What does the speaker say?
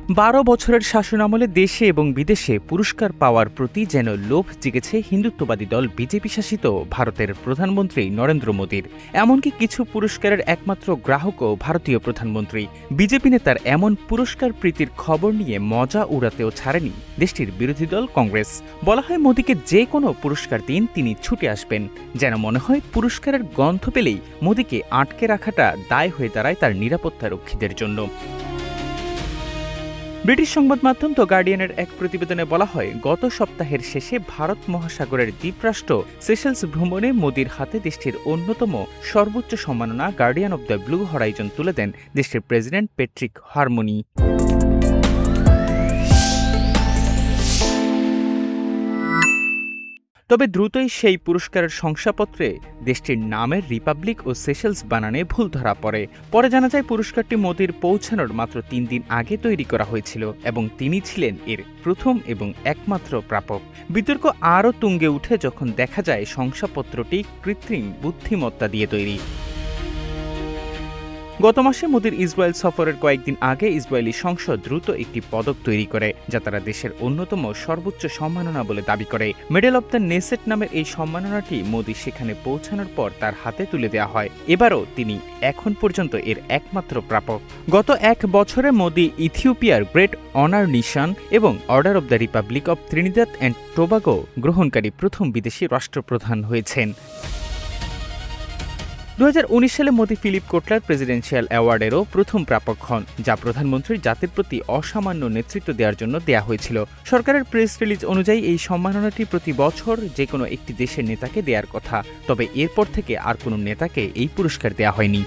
12 বছরের শাসনামলে দেশে এবং বিদেশে পুরস্কার পাওয়ার প্রতি যেন লোভ জেগেছে হিন্দুত্ববাদী দল বিজেপি শাসিত ভারতের প্রধানমন্ত্রী নরেন্দ্র মোদীর। এমনকি কিছু পুরস্কারের একমাত্র গ্রাহকও ভারতীয় প্রধানমন্ত্রী। বিজেপি নেতার এমন পুরস্কার প্রীতির খবর নিয়ে মজা উড়াতেও ছাড়েনি দেশটির বিরোধী দল কংগ্রেস। বলা হয় মোদীকে যে কোনো পুরস্কার দিন তিনি ছুটে আসবেন, যেন মনে হয় পুরস্কারের গন্ধ পেলেই মোদীকে আটকে রাখাটা দায় হয়ে দাঁড়ায় তার নিরাপত্তা রক্ষীদের জন্য। ব্রিটিশ সংবাদ মাধ্যম দ্য গার্ডিয়ানের এক প্রতিবেদনে বলা হয়, গত সপ্তাহের শেষে ভারত মহাসাগরের দ্বীপরাষ্ট্র সেশেলস ভ্রমণে মোদীর হাতে দেশটির অন্যতম সর্বোচ্চ সম্মাননা guardian of the blue Horizon তুলে দেন দেশটির প্রেসিডেন্ট প্যাট্রিক হারমোনি। তবে দ্রুতই সেই পুরস্কারের শংসাপত্রে দেশটির নামের রিপাবলিক ও সেশেলস বানানে ভুল ধরা পড়ে। পরে জানা যায় পুরস্কারটি মোদীর পৌঁছানোর মাত্র 3 দিন আগে তৈরি করা হয়েছিল এবং তিনি ছিলেন এর প্রথম এবং একমাত্র প্রাপক। বিতর্ক আরও তুঙ্গে উঠে যখন দেখা যায় শংসাপত্রটি কৃত্রিম বুদ্ধিমত্তা দিয়ে তৈরি। গত মাসে মোদীর ইসরায়েল সফরের কয়েকদিন আগে ইসরায়েলি সংসদ দ্রুত একটি পদক তৈরি করে, যা তারা দেশের অন্যতম সর্বোচ্চ সম্মাননা বলে দাবি করে। মেডেল অব দ্য নেসেট নামের এই সম্মাননাটি মোদী সেখানে পৌঁছানোর পর তার হাতে তুলে দেওয়া হয়। এবারও তিনি এখন পর্যন্ত এর একমাত্র প্রাপক। গত 1 বছরে মোদী ইথিওপিয়ার গ্রেট অনার নিশান এবং order of the Republic of Trinidad and Tobago গ্রহণকারী প্রথম বিদেশি রাষ্ট্রপ্রধান হয়েছেন। 2019 সালে মোদী ফিলিপ কোটলার প্রেসিডেন্সিয়াল অ্যাওয়ার্ডেরও প্রথম প্রাপক হন, যা প্রধানমন্ত্রীর জাতির প্রতি অসামান্য নেতৃত্ব দেওয়ার জন্য দেয়া হয়েছিল। সরকারের প্রেস রিলিজ অনুযায়ী এই সম্মাননাটি প্রতি বছর যে কোনো একটি দেশের নেতাকে দেওয়ার কথা, তবে এরপর থেকে আর কোনো নেতাকে এই পুরস্কার দেওয়া হয়নি।